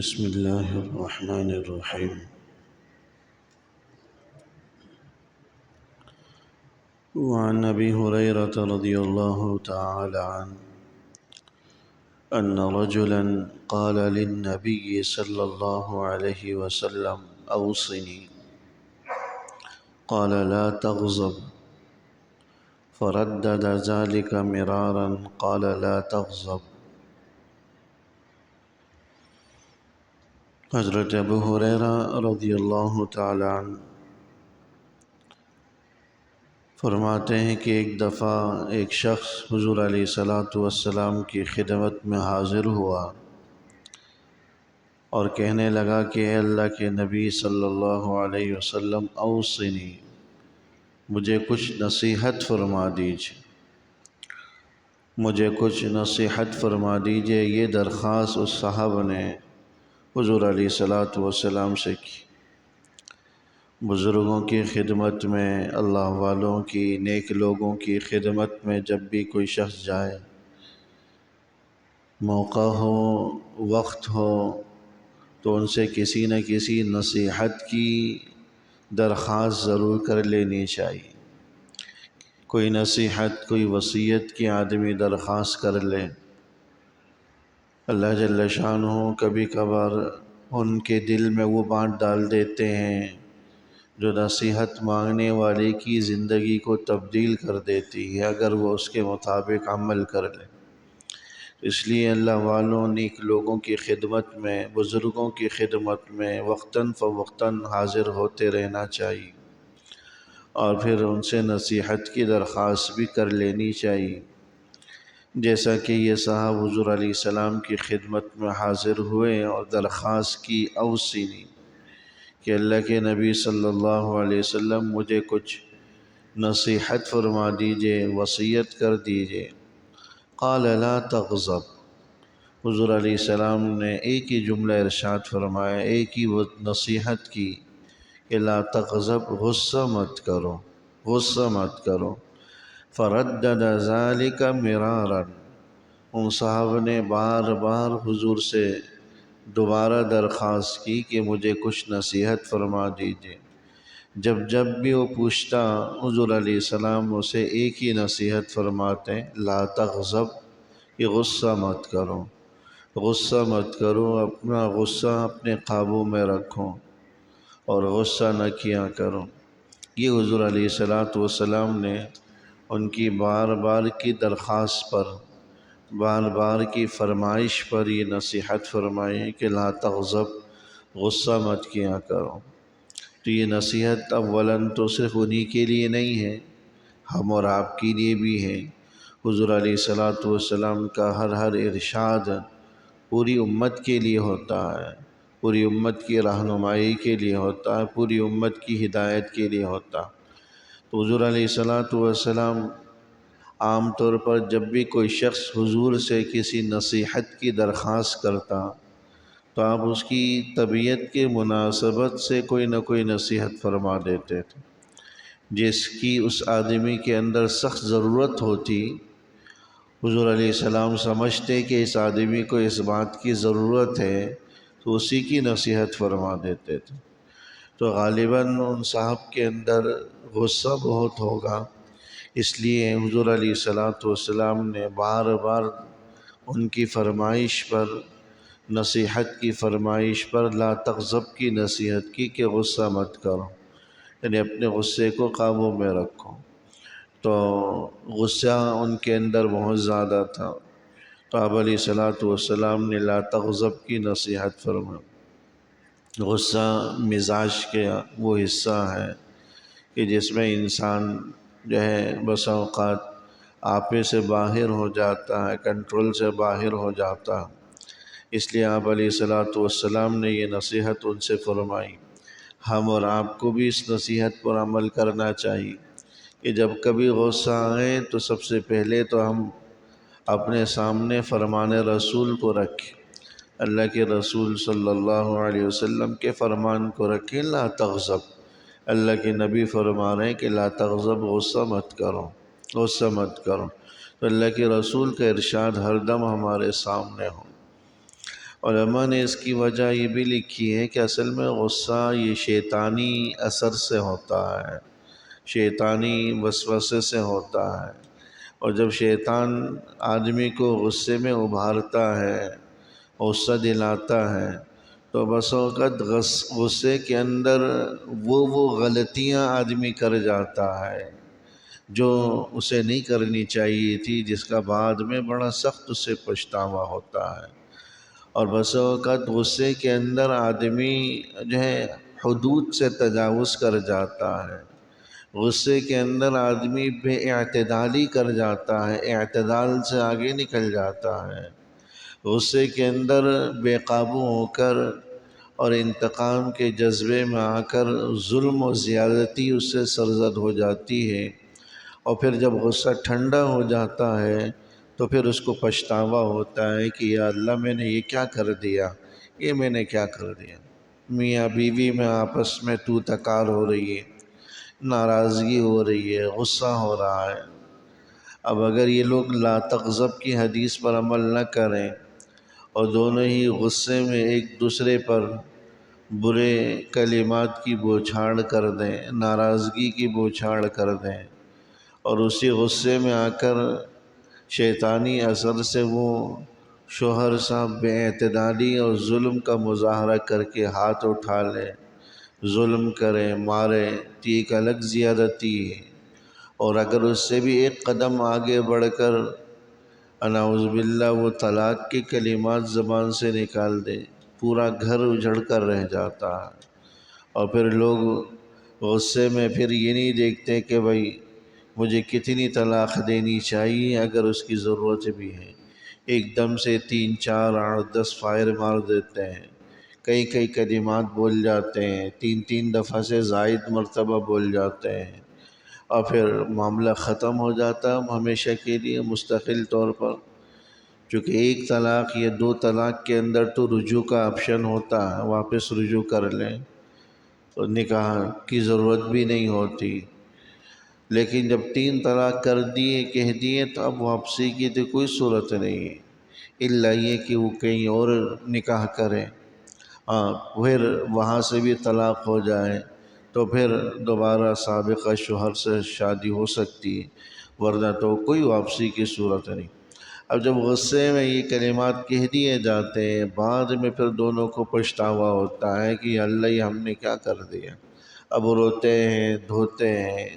بسم الله الرحمن الرحيم. وعن أبي هريرة رضي الله تعالى عنه أن رجلا قال للنبي صلى الله عليه وسلم أوصني، قال لا تغضب، فردد ذلك مرارا قال لا تغضب. حضرت ابو ہریرہ رضی اللہ تعالی عنہ فرماتے ہیں کہ ایک دفعہ ایک شخص حضور علیہ السلام کی خدمت میں حاضر ہوا اور کہنے لگا کہ اے اللہ کے نبی صلی اللہ علیہ وسلم اوصنی، مجھے کچھ نصیحت فرما دیجیے، مجھے کچھ نصیحت فرما دیجیے۔ یہ درخواست اس صاحب نے حضور علیہ السلام سے کی۔ بزرگوں کی خدمت میں، اللہ والوں کی، نیک لوگوں کی خدمت میں جب بھی کوئی شخص جائے، موقع ہو، وقت ہو، تو ان سے کسی نہ کسی نصیحت کی درخواست ضرور کر لینی چاہیے۔ کوئی نصیحت، کوئی وصیت کی آدمی درخواست کر لے۔ اللہ جل شانہ کبھی کبھار ان کے دل میں وہ بات ڈال دیتے ہیں جو نصیحت مانگنے والے کی زندگی کو تبدیل کر دیتی ہے اگر وہ اس کے مطابق عمل کر لے۔ اس لیے اللہ والوں، نیک لوگوں کی خدمت میں، بزرگوں کی خدمت میں وقتاً فوقتاً حاضر ہوتے رہنا چاہیے اور پھر ان سے نصیحت کی درخواست بھی کر لینی چاہیے۔ جیسا کہ یہ صاحب حضور علیہ السلام کی خدمت میں حاضر ہوئے اور درخواست کی اوصنی کہ اللہ کے نبی صلی اللہ علیہ وسلم مجھے کچھ نصیحت فرما دیجئے، وصیت کر دیجئے۔ قال لا تغضب، حضور علیہ السلام نے ایک ہی جملہ ارشاد فرمایا، ایک ہی وہ نصیحت کی کہ لا تغضب، غصہ مت کرو، غصہ مت کرو۔ فردد ذلك مرارا، ان صاحب نے بار بار حضور سے دوبارہ درخواست کی کہ مجھے کچھ نصیحت فرما دیجئے۔ جب بھی وہ پوچھتا، حضور علیہ السلام اسے ایک ہی نصیحت فرماتے، لا تغضب، کہ غصہ مت کرو، غصہ مت کرو، اپنا غصہ اپنے قابو میں رکھو اور غصہ نہ کیا کرو۔ یہ حضور علیہ السلام نے ان کی بار بار کی درخواست پر، بار بار کی فرمائش پر یہ نصیحت فرمائی کہ لا تغضب، غصہ مت کیا کرو۔ تو یہ نصیحت اولاً تو صرف انہی کے لیے نہیں ہے، ہم اور آپ کے لیے بھی ہے۔ حضور علیہ السلام کا ہر ارشاد پوری امت کے لیے ہوتا ہے، پوری امت کی رہنمائی کے لیے ہوتا ہے، پوری امت کی ہدایت کے لیے ہوتا ہے۔ تو حضور علیہ السلام عام طور پر جب بھی کوئی شخص حضور سے کسی نصیحت کی درخواست کرتا تو آپ اس کی طبیعت کے مناسبت سے کوئی نہ کوئی نصیحت فرما دیتے تھے، جس کی اس آدمی کے اندر سخت ضرورت ہوتی۔ حضور علیہ السلام سمجھتے کہ اس آدمی کو اس بات کی ضرورت ہے تو اسی کی نصیحت فرما دیتے تھے۔ تو غالباً ان صاحب کے اندر غصہ بہت ہوگا، اس لیے حضور علیہ السلام نے بار بار ان کی فرمائش پر، نصیحت کی فرمائش پر لا تغضب کی نصیحت کی کہ غصہ مت کرو، یعنی اپنے غصے کو قابو میں رکھو۔ تو غصہ ان کے اندر بہت زیادہ تھا، تو آپ علیہ السلام نے لا تغضب کی نصیحت فرمائی۔ غصہ مزاج کا وہ حصہ ہے کہ جس میں انسان جو ہے بسا اوقات آپے سے باہر ہو جاتا ہے، کنٹرول سے باہر ہو جاتا ہے۔ اس لیے آپ علیہ السلام نے یہ نصیحت ان سے فرمائی۔ ہم اور آپ کو بھی اس نصیحت پر عمل کرنا چاہیے کہ جب کبھی غصہ آئے تو سب سے پہلے تو ہم اپنے سامنے فرمان رسول کو رکھیں، اللہ کے رسول صلی اللہ علیہ وسلم کے فرمان کو رکھیں، لا تغضب۔ اللہ کے نبی فرما رہے ہیں کہ لا تغضب، غصہ مت کرو، غصہ مت کرو۔ تو اللہ کے رسول کا ارشاد ہر دم ہمارے سامنے ہو۔ علماء نے اس کی وجہ یہ بھی لکھی ہے کہ اصل میں غصہ یہ شیطانی اثر سے ہوتا ہے، شیطانی وسوسے سے ہوتا ہے، اور جب شیطان آدمی کو غصے میں ابھارتا ہے، غصہ دلاتا ہے، تو بس اوقات غصے کے اندر وہ غلطیاں آدمی کر جاتا ہے جو اسے نہیں کرنی چاہیے تھی، جس کا بعد میں بڑا سخت اسے پچھتاوا ہوتا ہے۔ اور بس اوقات غصے کے اندر آدمی جو ہے حدود سے تجاوز کر جاتا ہے، غصے کے اندر آدمی بے اعتدالی کر جاتا ہے، اعتدال سے آگے نکل جاتا ہے، غصے کے اندر بے قابو ہو کر اور انتقام کے جذبے میں آ کر ظلم و زیادتی اس سے سرزد ہو جاتی ہے، اور پھر جب غصہ ٹھنڈا ہو جاتا ہے تو پھر اس کو پچھتاوا ہوتا ہے کہ یا اللہ میں نے یہ کیا کر دیا، یہ میں نے کیا کر دیا۔ میاں بیوی میں آپس میں تو تکار ہو رہی ہے، ناراضگی ہو رہی ہے، غصہ ہو رہا ہے۔ اب اگر یہ لوگ لا تغضب کی حدیث پر عمل نہ کریں اور دونوں ہی غصے میں ایک دوسرے پر برے کلمات کی بوچھاڑ کر دیں، ناراضگی کی بوچھاڑ کر دیں، اور اسی غصے میں آ کر شیطانی اثر سے وہ شوہر صاحب بے اعتدالی اور ظلم کا مظاہرہ کر کے ہاتھ اٹھا لے، ظلم کرے، مارے، تو یہ ایک الگ زیادتی ہے۔ اور اگر اس سے بھی ایک قدم آگے بڑھ کر نعوذ باللہ وہ طلاق کے کلمات زبان سے نکال دے، پورا گھر اجڑ کر رہ جاتا ہے۔ اور پھر لوگ غصے میں پھر یہ نہیں دیکھتے کہ بھائی مجھے کتنی طلاق دینی چاہیے، اگر اس کی ضرورت بھی ہے، ایک دم سے 3 4 8 10 فائر مار دیتے ہیں، کئی کلمات بول جاتے ہیں، 3 دفعہ سے زائد مرتبہ بول جاتے ہیں، اور پھر معاملہ ختم ہو جاتا ہے ہمیشہ کے لیے مستقل طور پر۔ چونکہ ایک طلاق یا 2 طلاق کے اندر تو رجوع کا آپشن ہوتا ہے، واپس رجوع کر لیں تو نکاح کی ضرورت بھی نہیں ہوتی، لیکن جب 3 طلاق کر دیے، کہہ دیے، تو اب واپسی کی تو کوئی صورت نہیں ہے، الا یہ کہ وہ کہیں اور نکاح کریں، پھر وہاں سے بھی طلاق ہو جائے تو پھر دوبارہ سابقہ شوہر سے شادی ہو سکتی ہے، ورنہ تو کوئی واپسی کی صورت نہیں۔ اب جب غصے میں یہ کلمات کہہ دیے جاتے ہیں، بعد میں پھر دونوں کو پچھتاوا ہوتا ہے کہ اللہ یہ ہم نے کیا کر دیا۔ اب روتے ہیں، دھوتے ہیں،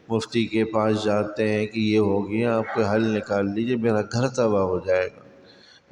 مفتی کے پاس جاتے ہیں کہ یہ ہو گیا، آپ کو حل نکال لیجئے، میرا گھر تباہ ہو جائے گا،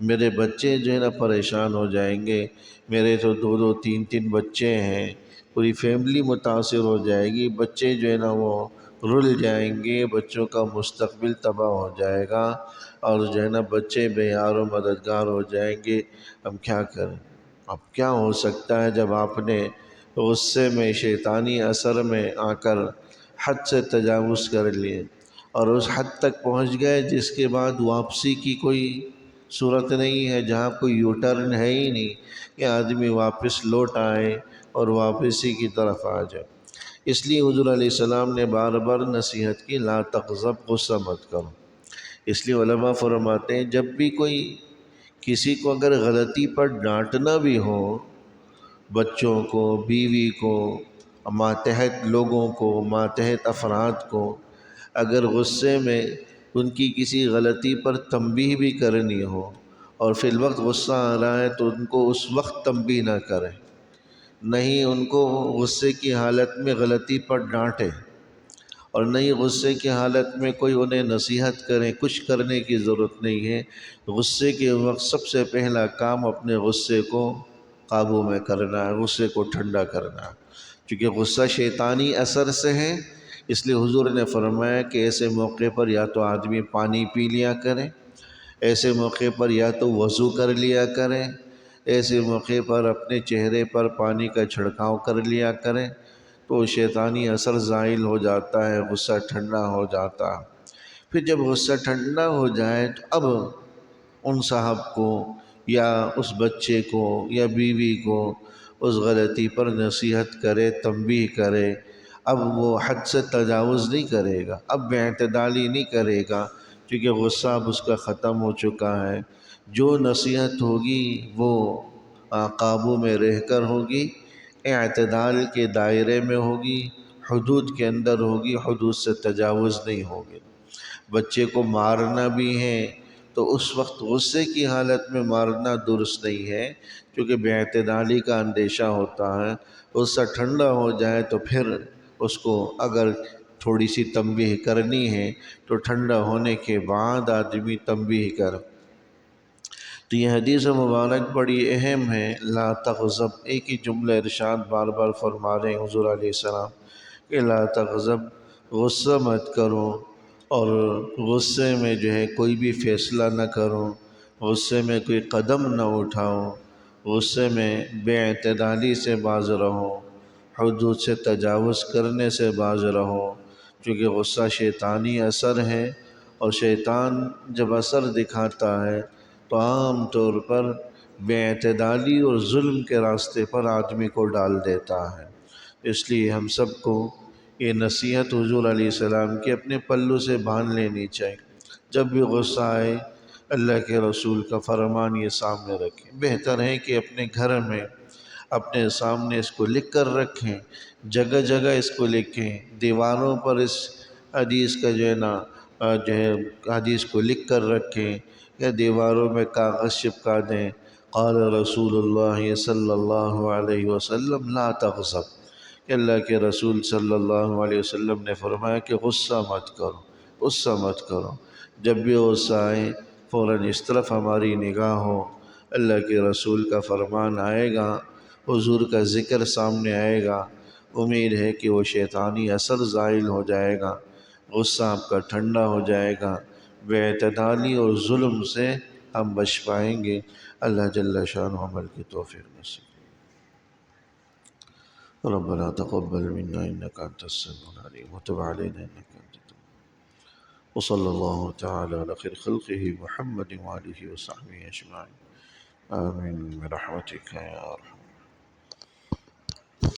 میرے بچے جو ہے نا پریشان ہو جائیں گے، میرے تو 2 2 3 3 بچے ہیں، پوری فیملی متاثر ہو جائے گی، بچے جو ہے نا وہ رل جائیں گے، بچوں کا مستقبل تباہ ہو جائے گا، اور جو ہے نا بچے بے یار و مددگار ہو جائیں گے، ہم کیا کریں۔ اب کیا ہو سکتا ہے جب آپ نے غصے میں شیطانی اثر میں آ کر حد سے تجاوز کر لیے اور اس حد تک پہنچ گئے جس کے بعد واپسی کی کوئی صورت نہیں ہے، جہاں کوئی یو ٹرن ہے ہی نہیں کہ آدمی واپس لوٹ آئے اور واپسی کی طرف آ جائے۔ اس لیے حضور علیہ السلام نے بار بار نصیحت کی، لا تغضب، غصہ مت کرو۔ اس لیے علماء فرماتے ہیں جب بھی کوئی کسی کو اگر غلطی پر ڈانٹنا بھی ہو، بچوں کو، بیوی کو، ماتحت لوگوں کو، ماتحت افراد کو، اگر غصے میں ان کی کسی غلطی پر تنبیہ بھی کرنی ہو اور فی الوقت غصہ آ رہا ہے تو ان کو اس وقت تنبیہ نہ کریں، نہیں ان کو غصے کی حالت میں غلطی پر ڈانٹیں، اور نہیں غصے کی حالت میں کوئی انہیں نصیحت کرے، کچھ کرنے کی ضرورت نہیں ہے۔ غصے کے وقت سب سے پہلا کام اپنے غصے کو قابو میں کرنا ہے، غصے کو ٹھنڈا کرنا ہے، کیونکہ غصہ شیطانی اثر سے ہے۔ اس لیے حضور نے فرمایا کہ ایسے موقع پر یا تو آدمی پانی پی لیا کرے، ایسے موقع پر یا تو وضو کر لیا کریں، ایسے موقع پر اپنے چہرے پر پانی کا چھڑکاؤ کر لیا کریں، تو شیطانی اثر زائل ہو جاتا ہے، غصہ ٹھنڈا ہو جاتا ہے۔ پھر جب غصہ ٹھنڈا ہو جائے تو اب ان صاحب کو یا اس بچے کو یا بیوی کو اس غلطی پر نصیحت کرے، تنبیہ کرے، اب وہ حد سے تجاوز نہیں کرے گا، اب بے اعتدالی نہیں کرے گا، کیونکہ غصہ اب اس کا ختم ہو چکا ہے، جو نصیحت ہوگی وہ قابو میں رہ کر ہوگی، اعتدال کے دائرے میں ہوگی، حدود کے اندر ہوگی، حدود سے تجاوز نہیں ہوگی۔ بچے کو مارنا بھی ہے تو اس وقت غصے کی حالت میں مارنا درست نہیں ہے، کیونکہ بے اعتدالی کا اندیشہ ہوتا ہے۔ غصہ ٹھنڈا ہو جائے تو پھر اس کو اگر تھوڑی سی تنبیہ کرنی ہے تو ٹھنڈا ہونے کے بعد آدمی تنبیہ کر۔ تو یہ حدیث مبارک بڑی اہم ہے، لا تغضب، ایک ہی جملہ ارشاد بار بار فرما رہے ہیں حضور علیہ السلام کہ لا تغضب، غصہ مت کرو، اور غصے میں جو ہے کوئی بھی فیصلہ نہ کرو، غصے میں کوئی قدم نہ اٹھاؤ، غصے میں بے اعتدالی سے باز رہو، حدود سے تجاوز کرنے سے باز رہو، کیونکہ غصہ شیطانی اثر ہے، اور شیطان جب اثر دکھاتا ہے تو عام طور پر بے اعتدالی اور ظلم کے راستے پر آدمی کو ڈال دیتا ہے۔ اس لیے ہم سب کو یہ نصیحت حضور علیہ السلام کی اپنے پلو سے باندھ لینی چاہیے۔ جب بھی غصہ آئے اللہ کے رسول کا فرمان یہ سامنے رکھیں۔ بہتر ہے کہ اپنے گھر میں اپنے سامنے اس کو لکھ کر رکھیں، جگہ جگہ اس کو لکھیں، دیواروں پر اس حدیث کا جو ہے حدیث کو لکھ کر رکھیں، یا دیواروں میں کاغذ چپکا دیں، قال رسول اللہ صلی اللہ علیہ وسلم لا تغضب، کہ اللہ کے رسول صلی اللہ علیہ وسلم نے فرمایا کہ غصہ مت کرو، غصہ مت کرو۔ جب بھی غصہ آئے فوراً اس طرف ہماری نگاہ ہو، اللہ کے رسول کا فرمان آئے گا، حضور کا ذکر سامنے آئے گا، امید ہے کہ وہ شیطانی اثر زائل ہو جائے گا، غصہ آپ کا ٹھنڈا ہو جائے گا، بے اعتدالی اور ظلم سے ہم بچ پائیں گے۔ اللہ جل شانہ عمل کی توفیق نصیب۔ ربنا تقبل منا انك انت السميع العليم وتب علينا انك انت التواب، وصلى الله تعالى على خير خلقه محمد وآله وصحبه اجمعين، آمين برحمتك يا ارحم